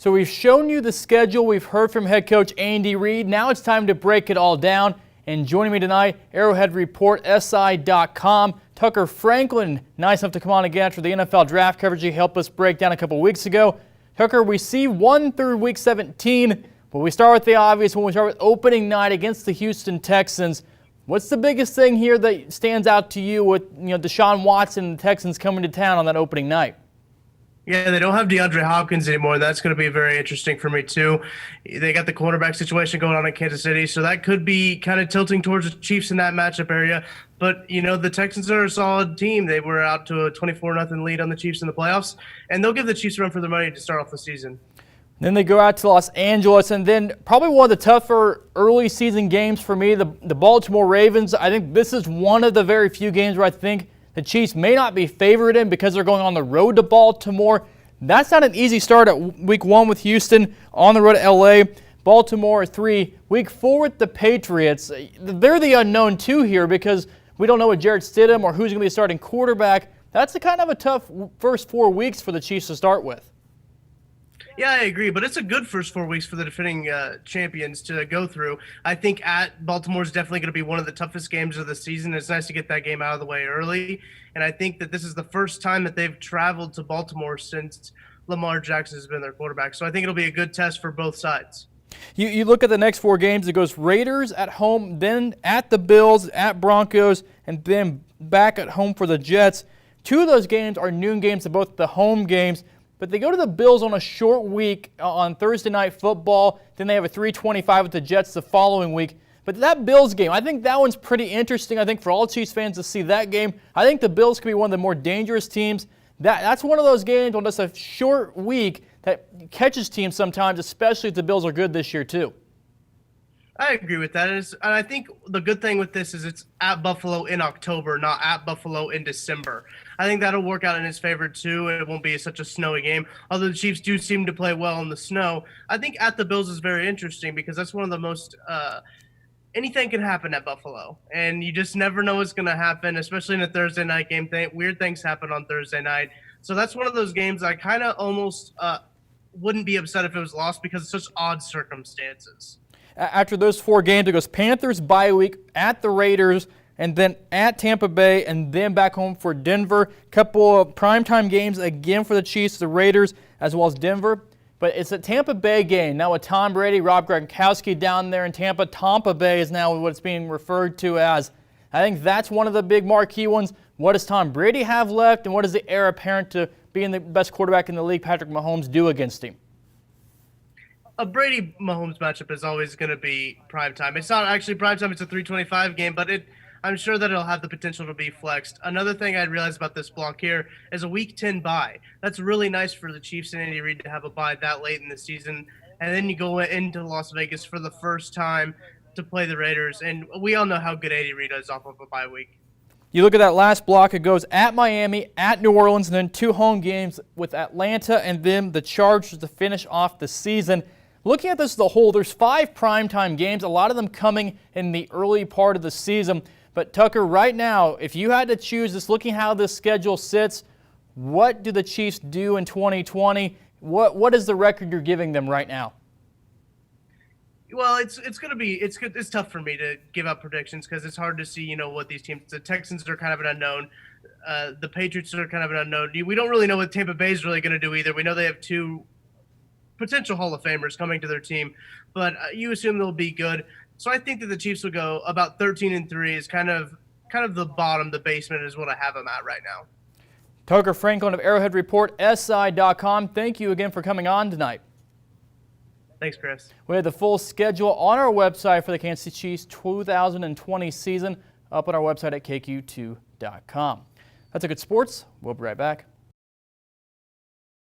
So we've shown you the schedule. We've heard from head coach Andy Reid. Now it's time to break it all down. And joining me tonight, Arrowhead Report, SI.com, Tucker Franklin, nice enough to come on again after the NFL draft coverage he helped us break down a couple weeks ago. Tucker, we see 1 through week 17, but we start with the obvious when we start with opening night against the Houston Texans. What's the biggest thing here that stands out to you with Deshaun Watson and the Texans coming to town on that opening night? Yeah, they don't have DeAndre Hopkins anymore. That's going to be very interesting for me, too. They got the quarterback situation going on in Kansas City, so that could be kind of tilting towards the Chiefs in that matchup area. But, the Texans are a solid team. They were out to a 24-0 lead on the Chiefs in the playoffs, and they'll give the Chiefs a run for their money to start off the season. Then they go out to Los Angeles, and then probably one of the tougher early season games for me, the Baltimore Ravens. I think this is one of the very few games where I think the Chiefs may not be favored in because they're going on the road to Baltimore. That's not an easy start at week 1 with Houston, on the road to LA. Baltimore 3, week 4 with the Patriots. They're the unknown too here because we don't know what Jarrett Stidham or who's going to be the starting quarterback. That's a kind of a tough first 4 weeks for the Chiefs to start with. Yeah, I agree, but it's a good first 4 weeks for the defending champions to go through. I think at Baltimore is definitely going to be one of the toughest games of the season. It's nice to get that game out of the way early, and I think that this is the first time that they've traveled to Baltimore since Lamar Jackson has been their quarterback. So I think it'll be a good test for both sides. You look at the next 4 games, it goes Raiders at home, then at the Bills, at Broncos, and then back at home for the Jets. 2 of those games are noon games, of both the home games. But they go to the Bills on a short week on Thursday Night Football. Then they have a 3:25 with the Jets the following week. But that Bills game, I think that one's pretty interesting. I think for all Chiefs fans to see that game, I think the Bills could be one of the more dangerous teams. That's one of those games on just a short week that catches teams sometimes, especially if the Bills are good this year too. I agree with that. And I think the good thing with this is it's at Buffalo in October, not at Buffalo in December. I think that'll work out in his favor, too. It won't be such a snowy game. Although the Chiefs do seem to play well in the snow, I think at the Bills is very interesting because that's one of the most anything can happen at Buffalo. And you just never know what's going to happen, especially in a Thursday night game. Weird things happen on Thursday night. So that's one of those games I kind of almost wouldn't be upset if it was lost because it's such odd circumstances. After those 4 games, it goes Panthers bye week, at the Raiders, and then at Tampa Bay, and then back home for Denver. Couple of primetime games again for the Chiefs, the Raiders, as well as Denver. But it's a Tampa Bay game. Now with Tom Brady, Rob Gronkowski down there in Tampa, Tampa Bay is now what it's being referred to as. I think that's one of the big marquee ones. What does Tom Brady have left, and what does the heir apparent to being the best quarterback in the league, Patrick Mahomes, do against him? A Brady-Mahomes matchup is always going to be primetime. It's not actually primetime. It's a 3:25 game, but I'm sure that it'll have the potential to be flexed. Another thing I realized about this block here is a Week 10 bye. That's really nice for the Chiefs and Andy Reid to have a bye that late in the season. And then you go into Las Vegas for the first time to play the Raiders. And we all know how good Andy Reid is off of a bye week. You look at that last block, it goes at Miami, at New Orleans, and then 2 home games with Atlanta and then the Chargers to finish off the season. Looking at this as a whole, there's 5 primetime games, a lot of them coming in the early part of the season. But Tucker, right now, if you had to choose this, looking how this schedule sits, what do the Chiefs do in 2020? What is the record you're giving them right now? Well, it's going to be it's tough for me to give out predictions because it's hard to see what these teams. The Texans are kind of an unknown. The Patriots are kind of an unknown. We don't really know what Tampa Bay is really going to do either. We know they have 2 potential Hall of Famers coming to their team, but you assume they'll be good. So I think that the Chiefs will go about 13-3 is kind of the bottom, the basement is what I have them at right now. Tucker Franklin of Arrowhead Report, SI.com. Thank you again for coming on tonight. Thanks, Chris. We have the full schedule on our website for the Kansas City Chiefs 2020 season up on our website at KQ2.com. That's a good sports. We'll be right back.